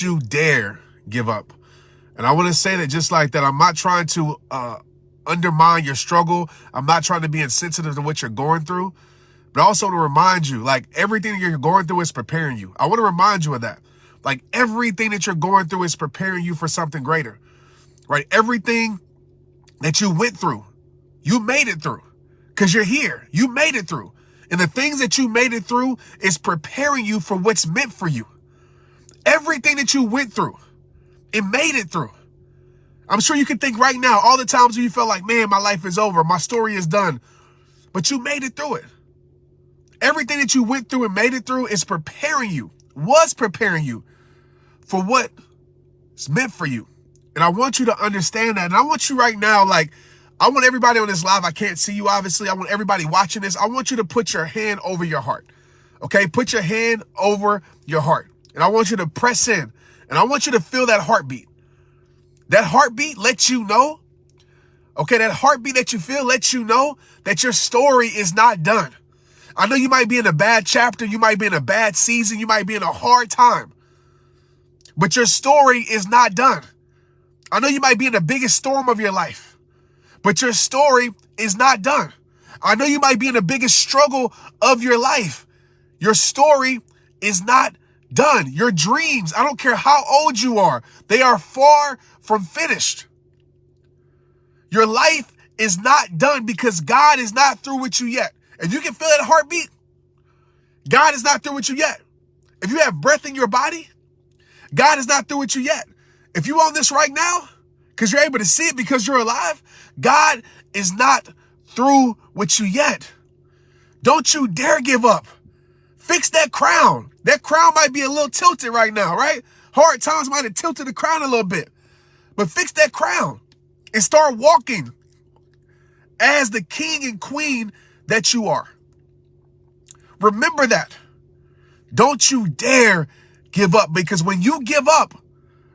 you dare give up. And I want to say that just like that, I'm not trying to undermine your struggle. I'm not trying to be insensitive to what you're going through, but also to remind you, like, everything that you're going through is preparing you. I want to remind you of that. Like, everything that you're going through is preparing you for something greater, right? Everything that you went through, you made it through because you're here. You made it through. And the things that you made it through is preparing you for what's meant for you. Everything that you went through, it made it through. I'm sure you can think right now, all the times when you felt like, man, my life is over, my story is done, but you made it through it. Everything that you went through and made it through is preparing you, was preparing you for what's meant for you. And I want you to understand that. And I want you right now, like, I want everybody on this live, I can't see you, obviously. I want everybody watching this. I want you to put your hand over your heart, okay? Put your hand over your heart. And I want you to press in. And I want you to feel that heartbeat. That heartbeat lets you know, okay, that heartbeat that you feel lets you know that your story is not done. I know you might be in a bad chapter. You might be in a bad season. You might be in a hard time. But your story is not done. I know you might be in the biggest storm of your life, but your story is not done. I know you might be in the biggest struggle of your life. Your story is not done. Your dreams, I don't care how old you are, they are far from finished. Your life is not done because God is not through with you yet. And you can feel that heartbeat. God is not through with you yet. If you have breath in your body, God is not through with you yet. If you own this right now, because you're able to see it because you're alive, God is not through with you yet. Don't you dare give up. Fix that crown. That crown might be a little tilted right now, right? Hard times might have tilted the crown a little bit. But fix that crown and start walking as the king and queen that you are. Remember that. Don't you dare give up, because when you give up,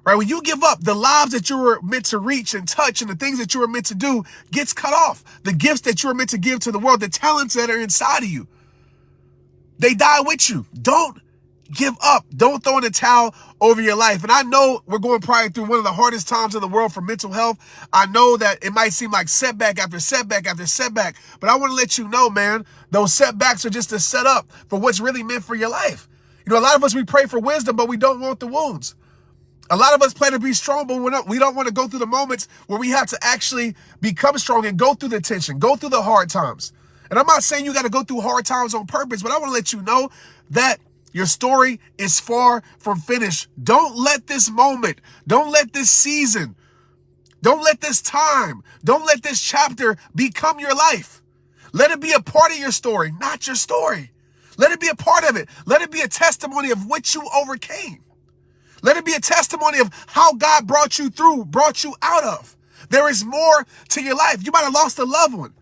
right, when you give up, the lives that you were meant to reach and touch and the things that you were meant to do gets cut off. The gifts that you were meant to give to the world, the talents that are inside of you, they die with you. Don't give up. Don't throw in the towel over your life. And I know we're going probably through one of the hardest times in the world for mental health. I know that it might seem like setback after setback after setback, but I want to let you know, man, those setbacks are just a setup for what's really meant for your life. You know, a lot of us, we pray for wisdom, but we don't want the wounds. A lot of us plan to be strong, but we don't want to go through the moments where we have to actually become strong and go through the tension, go through the hard times. And I'm not saying you got to go through hard times on purpose, but I want to let you know that your story is far from finished. Don't let this moment, don't let this season, don't let this time, don't let this chapter become your life. Let it be a part of your story, not your story. Let it be a part of it. Let it be a testimony of what you overcame. Let it be a testimony of how God brought you through, brought you out of. There is more to your life. You might have lost a loved one.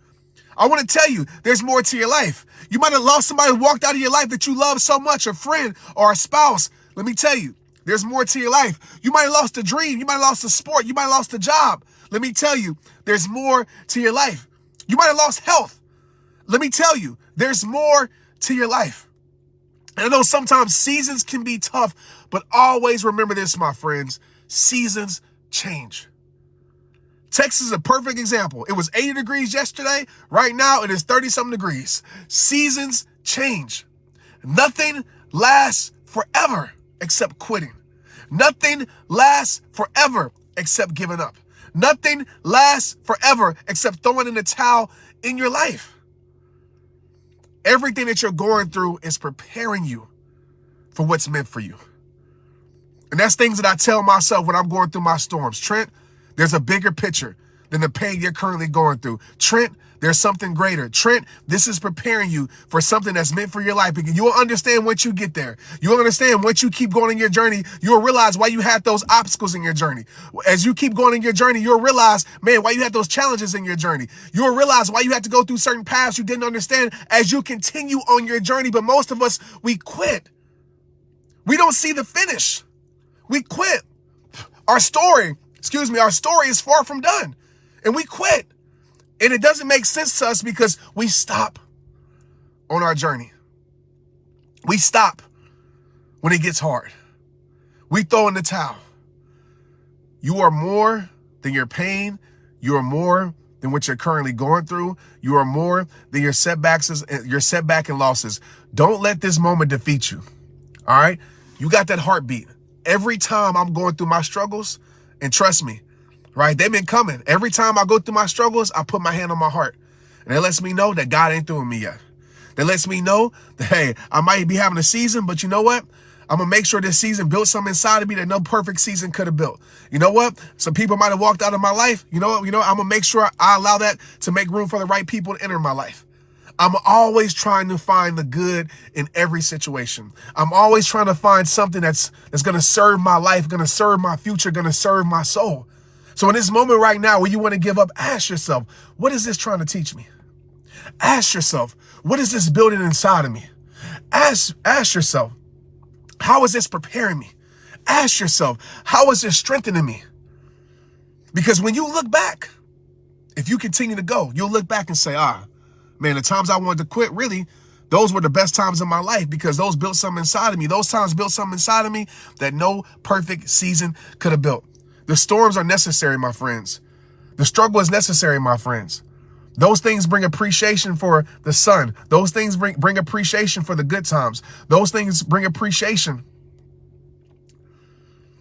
I want to tell you, there's more to your life. You might have lost somebody who walked out of your life that you love so much, a friend or a spouse. Let me tell you, there's more to your life. You might have lost a dream. You might have lost a sport. You might have lost a job. Let me tell you, there's more to your life. You might have lost health. Let me tell you, there's more to your life. And I know sometimes seasons can be tough, but always remember this, my friends, seasons change. Texas is a perfect example. It was 80 degrees yesterday. Right now, it is 30-something degrees. Seasons change. Nothing lasts forever except quitting. Nothing lasts forever except giving up. Nothing lasts forever except throwing in the towel in your life. Everything that you're going through is preparing you for what's meant for you. And that's things that I tell myself when I'm going through my storms. Trent, there's a bigger picture than the pain you're currently going through. Trent, there's something greater. Trent, this is preparing you for something that's meant for your life. Because you will understand once you get there. You will understand once you keep going in your journey, you'll realize why you had those obstacles in your journey. As you keep going in your journey, you'll realize, man, why you had those challenges in your journey. You'll realize why you had to go through certain paths you didn't understand as you continue on your journey. But most of us, we quit. We don't see the finish. We quit. Our story is far from done. And we quit. And it doesn't make sense to us because we stop on our journey. We stop when it gets hard. We throw in the towel. You are more than your pain. You are more than what you're currently going through. You are more than your setback and losses. Don't let this moment defeat you. All right? You got that heartbeat. Every time I'm going through my struggles, and trust me, right? They've been coming. Every time I go through my struggles, I put my hand on my heart. And it lets me know that God ain't through with me yet. That lets me know that, hey, I might be having a season, but you know what? I'm going to make sure this season built something inside of me that no perfect season could have built. You know what? Some people might have walked out of my life. You know what? I'm going to make sure I allow that to make room for the right people to enter my life. I'm always trying to find the good in every situation. I'm always trying to find something that's going to serve my life, going to serve my future, going to serve my soul. So in this moment right now where you want to give up, ask yourself, what is this trying to teach me? Ask yourself, what is this building inside of me? Ask yourself, how is this preparing me? Ask yourself, how is this strengthening me? Because when you look back, if you continue to go, you'll look back and say, man, the times I wanted to quit, really, those were the best times in my life because those built something inside of me. Those times built something inside of me that no perfect season could have built. The storms are necessary, my friends. The struggle is necessary, my friends. Those things bring appreciation for the sun. Those things bring appreciation for the good times. Those things bring appreciation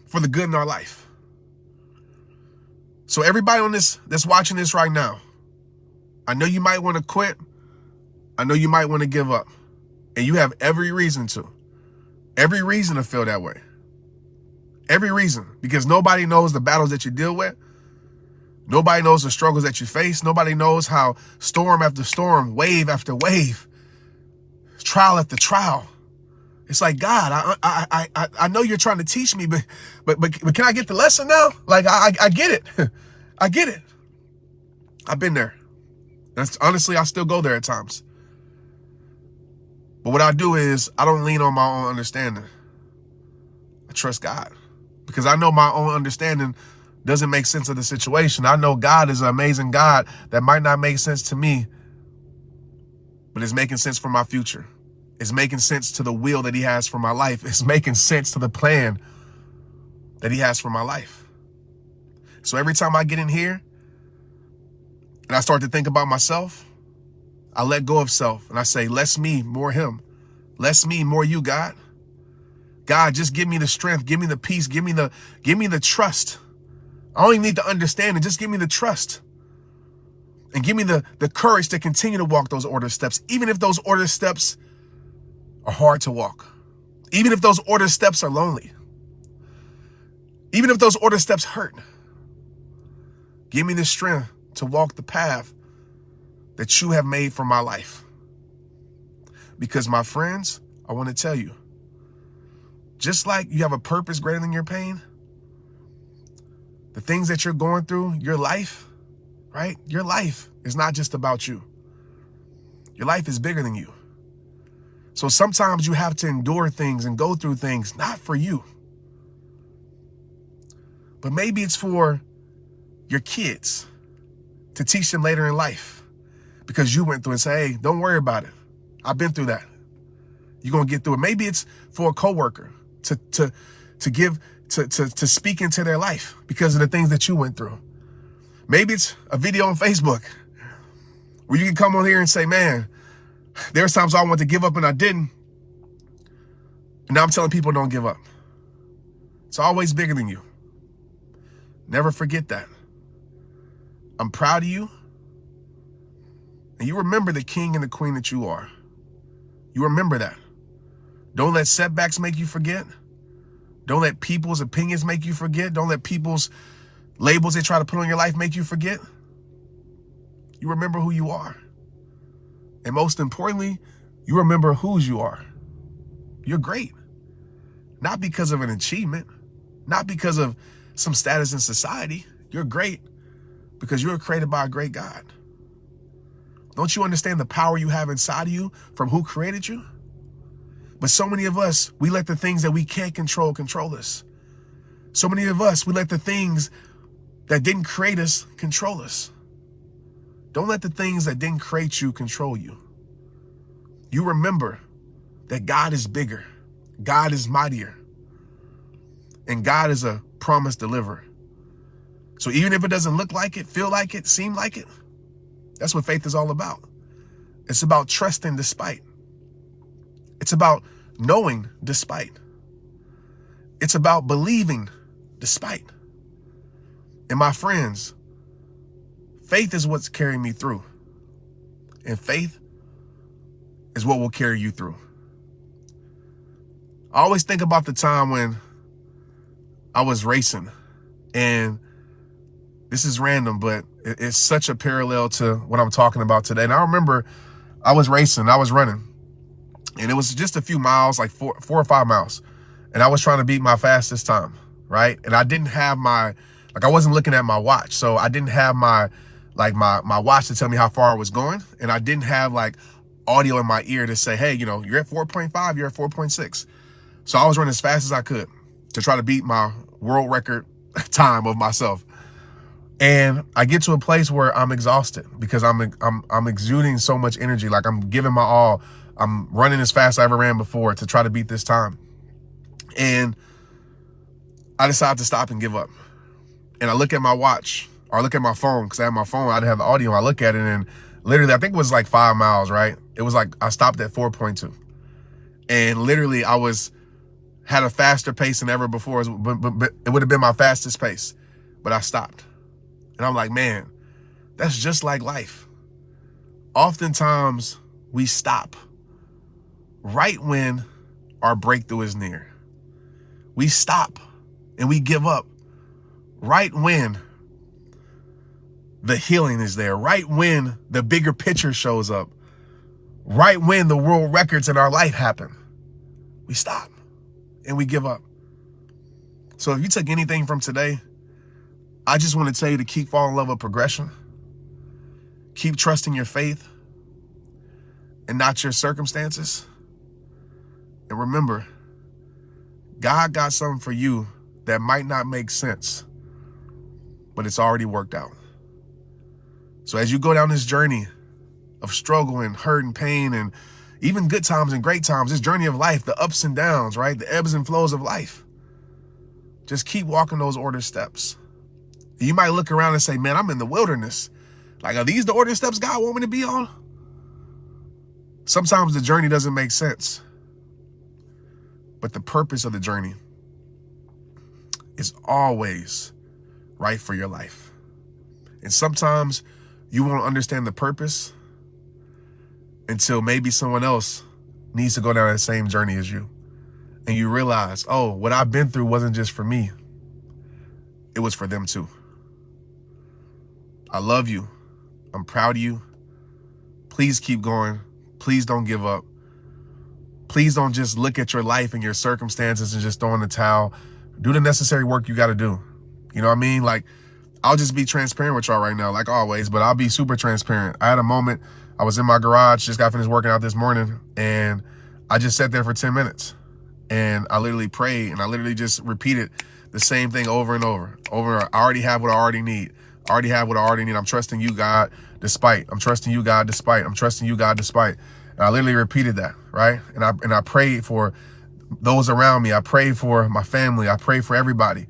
for the good in our life. So everybody on this that's watching this right now, I know you might want to quit. I know you might want to give up. And you have every reason to. Every reason to feel that way. Every reason. Because nobody knows the battles that you deal with. Nobody knows the struggles that you face. Nobody knows how storm after storm, wave after wave, trial after trial. It's like, God, I know you're trying to teach me, but can I get the lesson now? Like, I get it. I get it. I've been there. Honestly, I still go there at times. But what I do is I don't lean on my own understanding. I trust God because I know my own understanding doesn't make sense of the situation. I know God is an amazing God that might not make sense to me, but it's making sense for my future. It's making sense to the will that he has for my life. It's making sense to the plan that he has for my life. So every time I get in here and I start to think about myself, I let go of self and I say, less me, more him. Less me, more you, God. God, just give me the strength, give me the peace, give me the trust. I don't even need to understand it. Just give me the trust. And give me the courage to continue to walk those order steps, even if those order steps are hard to walk. Even if those order steps are lonely. Even if those order steps hurt. Give me the strength to walk the path that you have made for my life. Because my friends, I want to tell you, just like you have a purpose greater than your pain, the things that you're going through, your life, right? Your life is not just about you. Your life is bigger than you. So sometimes you have to endure things and go through things, not for you, but maybe it's for your kids to teach them later in life because you went through it and say, hey, don't worry about it. I've been through that. You're going to get through it. Maybe it's for a coworker to speak into their life because of the things that you went through. Maybe it's a video on Facebook where you can come on here and say, man, there's times I wanted to give up and I didn't. And now I'm telling people don't give up. It's always bigger than you. Never forget that. I'm proud of you. And you remember the king and the queen that you are. You remember that. Don't let setbacks make you forget. Don't let people's opinions make you forget. Don't let people's labels they try to put on your life make you forget. You remember who you are. And most importantly, you remember whose you are. You're great. Not because of an achievement, not because of some status in society. You're great because you were created by a great God. Don't you understand the power you have inside of you from who created you? But so many of us, we let the things that we can't control us. So many of us, we let the things that didn't create us control us. Don't let the things that didn't create you control you. You remember that God is bigger. God is mightier. And God is a promise deliverer. So even if it doesn't look like it, feel like it, seem like it, that's what faith is all about. It's about trusting despite. It's about knowing despite. It's about believing despite. And my friends, faith is what's carrying me through. And faith is what will carry you through. I always think about the time when I was racing, and this is random, but it's such a parallel to what I'm talking about today. And I remember I was racing, I was running, and it was just a few miles, like four or 5 miles. And I was trying to beat my fastest time, right? And I didn't have I wasn't looking at my watch. So I didn't have my watch to tell me how far I was going. And I didn't have like audio in my ear to say, hey, you're at 4.5, you're at 4.6. So I was running as fast as I could to try to beat my world record time of myself. And I get to a place where I'm exhausted because I'm exuding so much energy. Like I'm giving my all. I'm running as fast as I ever ran before to try to beat this time. And I decided to stop and give up. And I look at my watch, or I look at my phone, because I had my phone, I didn't have the audio. I look at it, and literally, I think it was like 5 miles, right? It was like I stopped at 4.2. And literally, I had a faster pace than ever before, but it would have been my fastest pace. But I stopped. And I'm like, man, that's just like life. Oftentimes, we stop right when our breakthrough is near. We stop and we give up right when the healing is there, right when the bigger picture shows up, right when the world records in our life happen. We stop and we give up. So if you took anything from today, I just want to tell you to keep falling in love with progression. Keep trusting your faith and not your circumstances. And remember, God got something for you that might not make sense, but it's already worked out. So as you go down this journey of struggle and hurt and pain and even good times and great times, this journey of life, the ups and downs, right? The ebbs and flows of life. Just keep walking those ordered steps. You might look around and say, man, I'm in the wilderness. Like, are these the ordered steps God want me to be on? Sometimes the journey doesn't make sense. But the purpose of the journey is always right for your life. And sometimes you won't understand the purpose until maybe someone else needs to go down that same journey as you. And you realize, oh, what I've been through wasn't just for me. It was for them too. I love you. I'm proud of you. Please keep going. Please don't give up. Please don't just look at your life and your circumstances and just throw in the towel. Do the necessary work you got to do. You know what I mean? Like, I'll just be transparent with y'all right now, like always, but I'll be super transparent. I had a moment. I was in my garage, just got finished working out this morning, and I just sat there for 10 minutes. And I literally prayed, and I literally just repeated the same thing over and over. I already have what I already need. I already have what I already need. I'm trusting you, God, despite. I'm trusting you, God, despite. I'm trusting you, God, despite. And I literally repeated that, right? And I prayed for those around me. I prayed for my family. I prayed for everybody.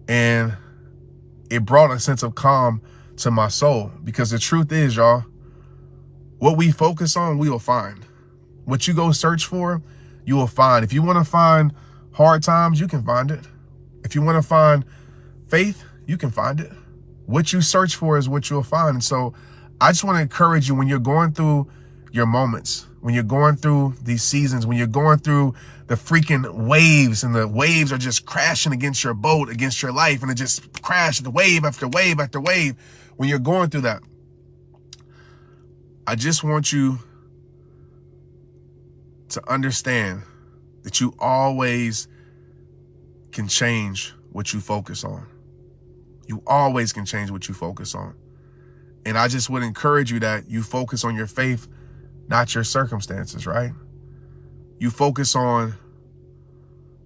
And it brought a sense of calm to my soul, because the truth is, y'all, what we focus on, we will find. What you go search for, you will find. If you want to find hard times, you can find it. If you want to find faith, you can find it. What you search for is what you'll find. And so I just want to encourage you, when you're going through your moments, when you're going through these seasons, when you're going through the freaking waves, and the waves are just crashing against your boat, against your life, and it just crashes the wave after wave after wave. When you're going through that, I just want you to understand that you always can change what you focus on. You always can change what you focus on. And I just would encourage you that you focus on your faith, not your circumstances, right? You focus on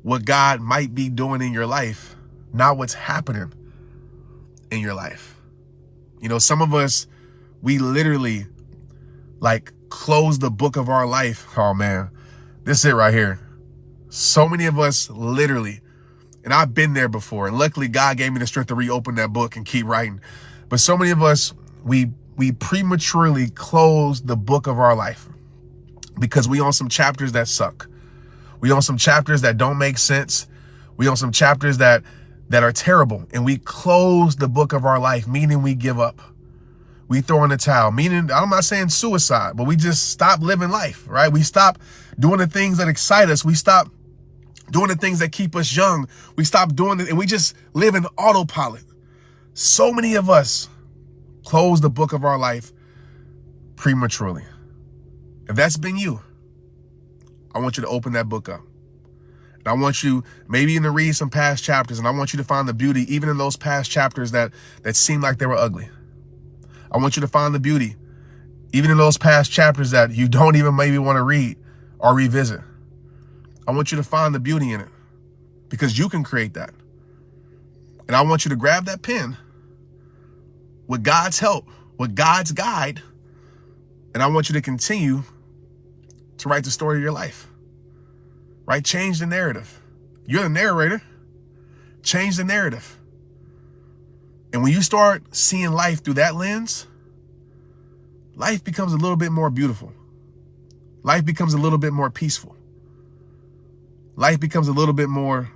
what God might be doing in your life, not what's happening in your life. You know, some of us, we literally like close the book of our life. Oh man, this is it right here. So many of us literally, and And I've been there before. And luckily, God gave me the strength to reopen that book and keep writing. But so many of us, we prematurely close the book of our life because we on some chapters that suck. We on some chapters that don't make sense. We on some chapters that are terrible. And we close the book of our life, meaning we give up. We throw in the towel, meaning, I'm not saying suicide, but we just stop living life, right? We stop doing the things that excite us. We stop doing the things that keep us young. We stop doing it, and we just live in autopilot. So many of us close the book of our life prematurely. If that's been you, I want you to open that book up. And I want you maybe even to read some past chapters, and I want you to find the beauty even in those past chapters that seemed like they were ugly. I want you to find the beauty even in those past chapters that you don't even maybe want to read or revisit. I want you to find the beauty in it because you can create that. And I want you to grab that pen with God's help, with God's guide, and I want you to continue to write the story of your life, right? Change the narrative. You're the narrator. Change the narrative. And when you start seeing life through that lens, life becomes a little bit more beautiful. Life becomes a little bit more peaceful. Life becomes a little bit more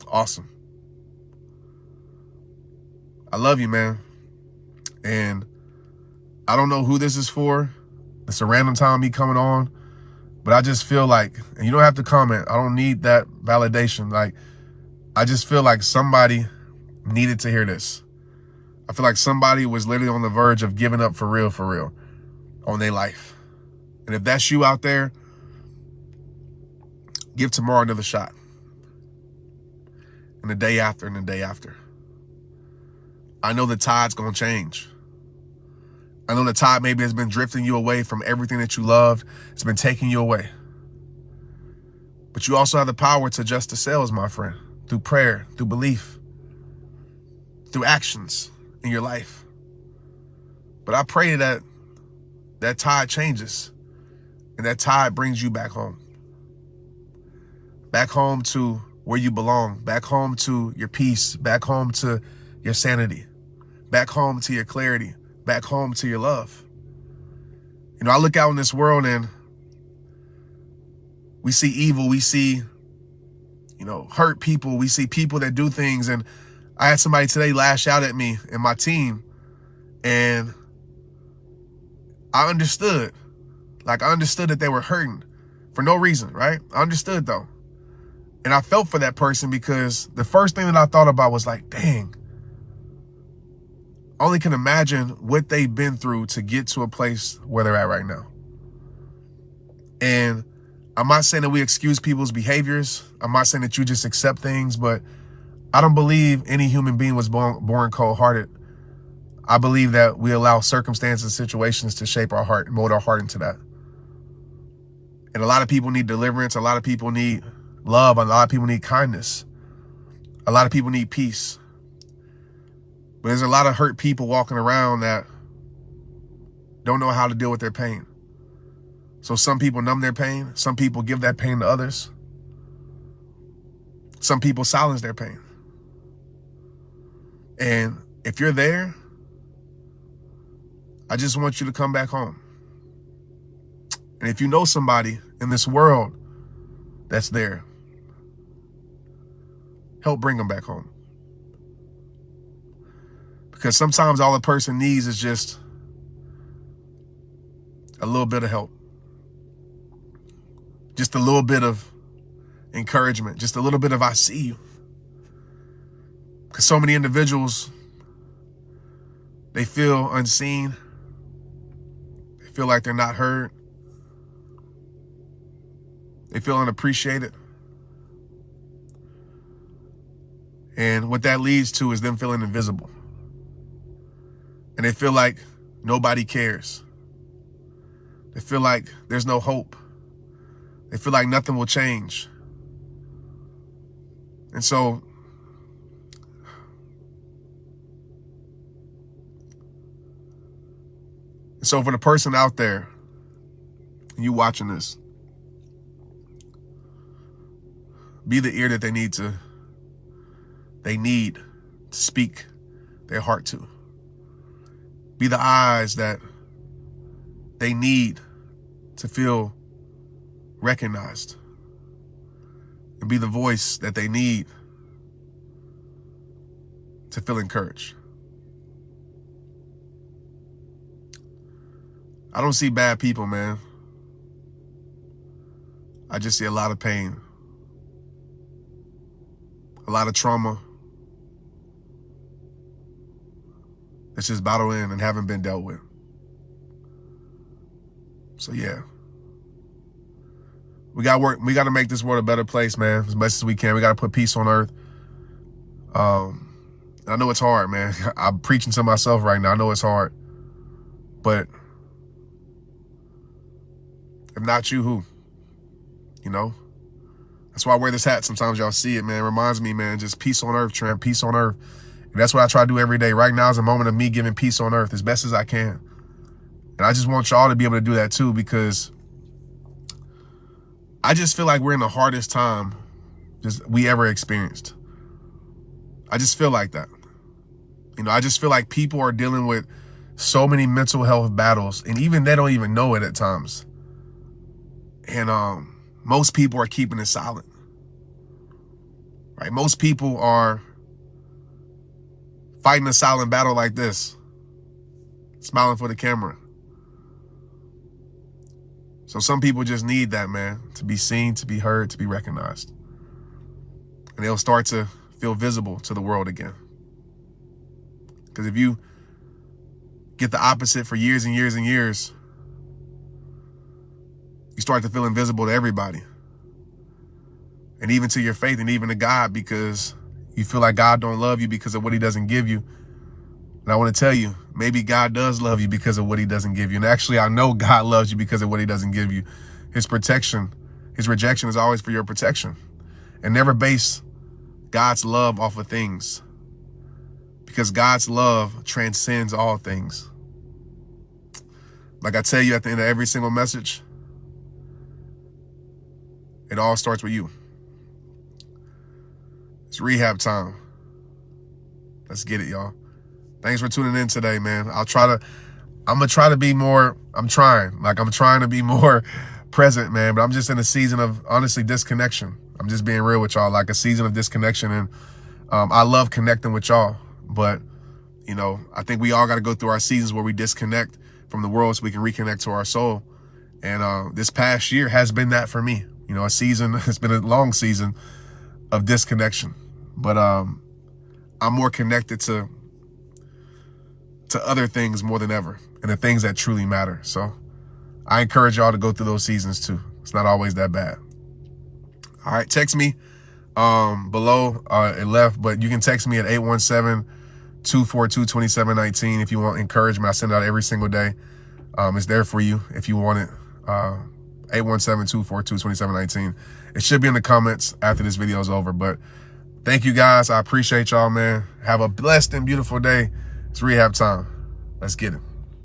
awesome. I love you, man. And I don't know who this is for. It's a random time me coming on. But I just feel like, and you don't have to comment, I don't need that validation. Like, I just feel like somebody needed to hear this. I feel like somebody was literally on the verge of giving up for real, on their life. And if that's you out there, give tomorrow another shot. And the day after, and the day after. I know the tide's going to change. I know the tide maybe has been drifting you away from everything that you loved. It's been taking you away. But you also have the power to adjust the sails, my friend, through prayer, through belief, through actions in your life. But I pray that that tide changes and that tide brings you back home. Back home to where you belong. Back home to your peace. Back home to your sanity. Back home to your clarity. Back home to your love. You know, I look out in this world and we see evil. We see, hurt people. We see people that do things. And I had somebody today lash out at me and my team. And I understood. Like, I understood that they were hurting for no reason, right? I understood, though. And I felt for that person because the first thing that I thought about was like, dang, I only can imagine what they've been through to get to a place where they're at right now. And I'm not saying that we excuse people's behaviors. I'm not saying that you just accept things, but I don't believe any human being was born cold-hearted. I believe that we allow circumstances and situations to shape our heart and mold our heart into that. And a lot of people need deliverance. A lot of people need love. A lot of people need kindness. A lot of people need peace. But there's a lot of hurt people walking around that don't know how to deal with their pain. So some people numb their pain. Some people give that pain to others. Some people silence their pain. And if you're there, I just want you to come back home. And if you know somebody in this world that's there, help bring them back home. Because sometimes all a person needs is just a little bit of help. Just a little bit of encouragement. Just a little bit of I see you. Because so many individuals, they feel unseen. They feel like they're not heard. They feel unappreciated. And what that leads to is them feeling invisible. And they feel like nobody cares. They feel like there's no hope. They feel like nothing will change. And so for the person out there, you watching this, be the ear that they need to speak their heart to. Be the eyes that they need to feel recognized. And be the voice that they need to feel encouraged. I don't see bad people, man. I just see a lot of pain, a lot of trauma that's just bottled in and haven't been dealt with. So yeah, we got work. We got to make this world a better place, man, as much as we can. We got to put peace on earth. I know it's hard, man. I'm preaching to myself right now. I know it's hard, but if not you, who? You know? That's why I wear this hat. Sometimes y'all see it, man. It reminds me, man, just peace on earth, Trent, peace on earth. And that's what I try to do every day. Right now is a moment of me giving peace on earth as best as I can. And I just want y'all to be able to do that too, because I just feel like we're in the hardest time we ever experienced. I just feel like that. You know, I just feel like people are dealing with so many mental health battles, and even they don't even know it at times. And most people are keeping it silent, right? Most people are fighting a silent battle like this, smiling for the camera. So some people just need that, man, to be seen, to be heard, to be recognized. And they'll start to feel visible to the world again. Because if you get the opposite for years and years and years, you start to feel invisible to everybody. And even to your faith and even to God, because you feel like God don't love you because of what he doesn't give you. And I want to tell you, maybe God does love you because of what he doesn't give you. And actually, I know God loves you because of what he doesn't give you. His protection, his rejection is always for your protection. And never base God's love off of things, because God's love transcends all things. Like I tell you at the end of every single message, it all starts with you. It's rehab time. Let's get it, y'all. Thanks for tuning in today, man. I'm gonna try to be more, I'm trying to be more present, man, but I'm just in a season of, honestly, disconnection. I'm just being real with y'all, like a season of disconnection. And I love connecting with y'all, but you know, I think we all got to go through our seasons where we disconnect from the world so we can reconnect to our soul. And this past year has been that for me. You know, it's been a long season of disconnection, but I'm more connected to other things more than ever, and the things that truly matter. So I encourage y'all to go through those seasons too. It's not always that bad. All right, text me below. It left, but you can text me at 817-242-2719 if you want encouragement. I send it out every single day. It's there for you if you want it. 817-242-2719. It should be in the comments after this video is over. But thank you guys. I appreciate y'all, man. Have a blessed and beautiful day. It's rehab time. Let's get it.